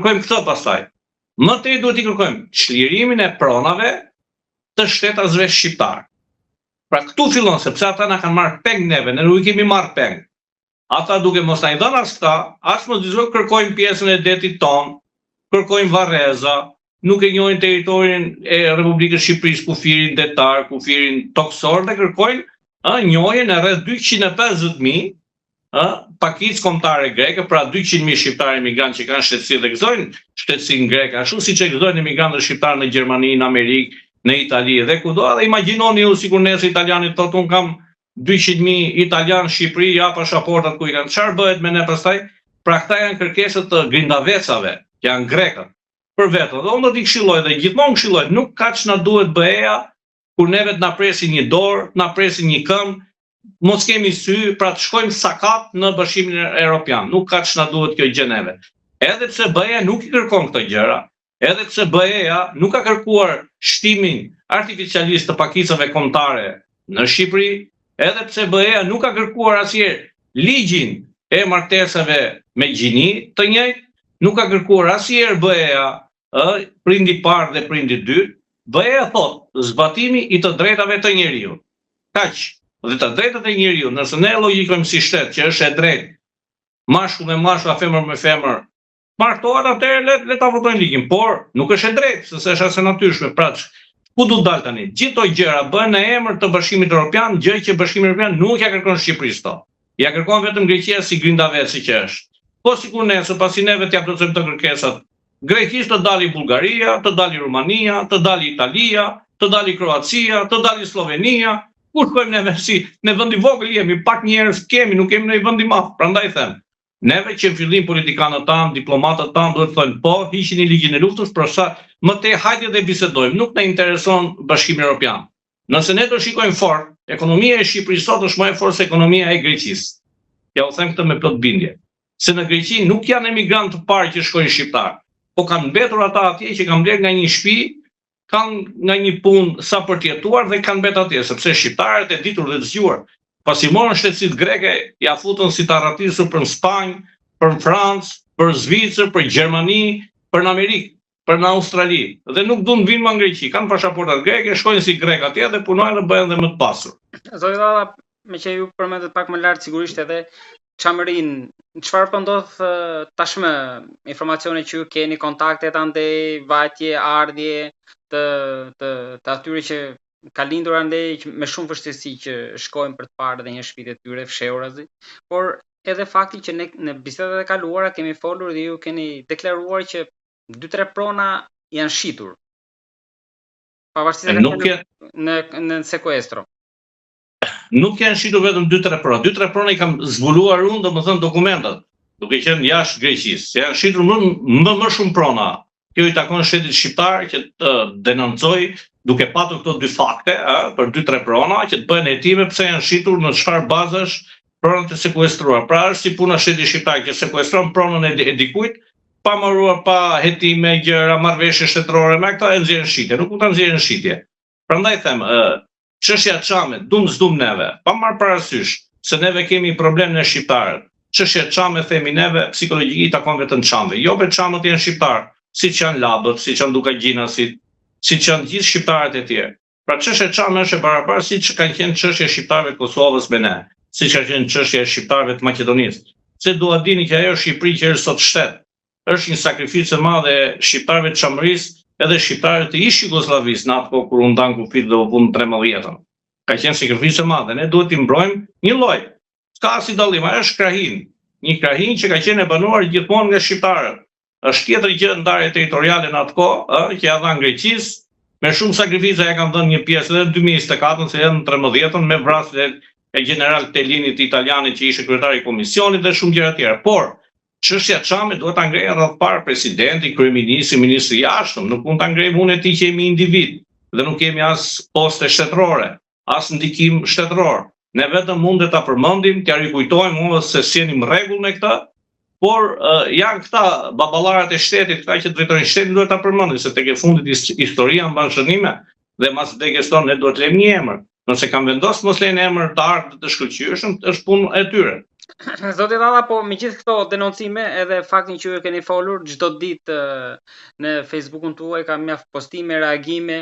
kërkojmë këtë pastaj. Më tej duhet i kërkojmë çlirimin e pronave të shtetasve shqiptar. Pra këtu fillon, sepse ata na kanë marrë peng neve, ne nuk i kemi marrë peng. Ata duke mos na i dhënë as këta, as mos kërkojnë pjesën e detit ton, kërkojnë Varreza, nuk e njohin territorin e Republikës Shqipërisë, kufirin detar, kufirin toksor, dhe kërkojnë njohjen e rreth 250.000 pakicë kombëtare greke, pra 200.000 shqiptarë emigrantë që kanë shtetësi dhe gëzojnë shtetësinë greke, ashtu siç e gëzojnë emigrantët shqiptarë në Gjermani, në Amerikë, në Itali dhe kudo. Dhe imagjinoni ju sikur nesër italianit thotë un kam 200.000 italianë në Shqipëri, ja pasaportat ku i kanë. Çfarë bëhet me ne pastaj? Pra këta janë kërkesat të grindavecave, që janë grekët, për vetën. Dhe unë do t'i këshilloj dhe gjithmonë këshilloj, nuk kaq na duhet BE-ja kur neve na presin një dorë, na presin një këmbë, mos kemi sy, pra të shkojmë sakat në Bashkimin Evropian. Nuk kaq na duhet kjo gjë neve. Edhe pse BE-ja nuk i kërkon këto gjëra, edhe pse BE-ja nuk ka kërkuar shtimin artificialist të pakicave kombëtare në Shqipëri, edhe pse BE-ja nuk ka kërkuar asnjëherë ligjin e martesave me gjini të njëjtë, nuk ka kërkuar asnjëherë BE-ja prindi parë dhe prindi dytë. BE-ja thotë zbatimi i të drejtave të njeriut. Kaq. Dhe të drejtat e njeriut, nëse ne logjikojmë si shtet që është e drejtë, mashkull me mashkull, femër me femër, martohet, atëherë le ta votojnë ligjin, por nuk është e drejtë, sepse është as e natyrshme. Pra, ku do dal tani? Gjithë këto gjëra bëhen në emër të Bashkimit Evropian, gjë që Bashkimi Evropian nuk ja kërkon Shqipërisë to. Ja kërkon vetëm Greqia si grindaveci që është. Po sikur nesër pasi neve t'ia plotësojmë të kërkesat, greqisht të dali Bullgaria, të dali Rumania, të dali Italia, të dali Kroacia, të dali Slovenia. Ku shkojmë neve si në vend i vogël jemi, pak njerëz kemi, nuk kemi në vend i madh. Prandaj them, neve që në fillim politikanët tanë, diplomatët tanë duhet të thonë po, hiqini ligjin e luftës, por sa më tej hajde dhe bisedojmë, nuk na intereson Bashkimi Evropian. Nëse ne do shikojmë fort, ekonomia e Shqipërisë sot është më e fortë se ekonomia e Greqisë. Ja u them këtë me plot bindje. Se në Greqi nuk janë emigrantë të parë që shkojnë shqiptar, po kanë mbetur ata atje që kanë bler nga një shtëpi, kanë nga një punë sa për të jetuar dhe kanë mbet atje, sepse shqiptarët e ditur dhe të zgjuar, pasi morën shtetësitë greke, ja futën si të arratisur për në Spanjë, për në Francë, për Zvicër, për Gjermani, për në Amerikë, për në Australi, dhe nuk duan vinë më në Greqi, kanë pasaportat greke, shkojnë si grek atje dhe punojnë dhe bëhen dhe më të pasur. Zoti Dhalla, me që ju përmendet pak më lart sigurisht edhe çamërin, çfarë po ndodh tashmë, informacione që ju keni, kontaktet andej, vajtje, ardhje të atyre që ka lindur andej me shumë vështirësi që shkojnë për të parë dhe një shtëpi të tyre fshehurazi, por edhe fakti që ne në bisedat e kaluara kemi folur dhe ju keni deklaruar që 2-3 prona janë shitur. Pavarësisht në sekuestro. Nuk janë shitur vetëm 2-3 prona. 2-3 prona i kam zbuluar unë, domethënë dokumentat, duke qenë jashtë Greqisë. Janë shitur më shumë prona. Kjo i takon shtetit shqiptar që të denoncoj duke patur këto dy fakte për 2-3 prona që të bëhen hetime pse janë shitur në çfarë bazash pronat e sekuestruar. Pra është si puna shtetit shqiptar që sekuestron pronën e dikujt, pa marruar pa hetime, gjëra, marrëveshje shtetërore, me këta e nxjerrin shitje, nuk mund ta nxjerrin shitje. Prandaj them, çështja e Çamit, dum neve, pa marrë parasysh se neve kemi problem në shqiptarët. Çështja e Çamit themi neve, psikologjikisht i takon vetëm Çamit. Jo vetë Çamët janë shqiptar, siç janë Labët, siç janë Dukagjina, siç janë gjithë shqiptarët e tjerë. Pra çështja e Çamit është e barabartë siç kanë qenë çështja e shqiptarëve të Kosovës me ne, siç ka qenë çështja e shqiptarëve të Maqedonisë. Se dua dini që ajo Shqipëri që është sot shtet, është një sakrificë e madhe e shqiptarëve të Çamërisë edhe shqiptarëve të ish Jugosllavisë në atë kohë kur u ndan kufit dhe u vun 13-ën. Ka qenë sakrificë e madhe, ne duhet t'i mbrojmë një lloj. Ka si dallim, ajo është krahin, një krahin që ka qenë e banuar gjithmonë nga shqiptarët. Është tjetër gjë ndarje territoriale në atë kohë, që ja dhan Greqisë, me shumë sakrifica ja kanë dhënë një pjesë edhe në 2024, se edhe në 13-ën me vrasjen e general Telinit italianit që ishte kryetari i komisionit dhe shumë gjëra tjera. Por çështja e Çamit duhet ta ngrejë rreth parë presidenti, kryeministri, ministri i jashtëm, nuk mund ta ngrejmë unë e ti që jemi individ dhe nuk kemi as poste shtetërore, as ndikim shtetëror. Ne vetëm mund ta përmendim, t'ia rikujtojmë se jemi në rregull me këtë. Por janë këta baballarët e shtetit, këta që drejtojnë shtetin, duhet ta përmendim se tek e fundit historia mban shënime dhe mas vdekjes tonë ne duhet të lëmë një emër. Nëse kanë vendosur mos lënë emër të ardhmë të shkëlqyeshëm, është punë e tyre. Zoti Dalla, po me gjithë këto denoncime edhe faktin që ju e keni folur çdo ditë në Facebookun tuaj ka mjaft postime, reagime,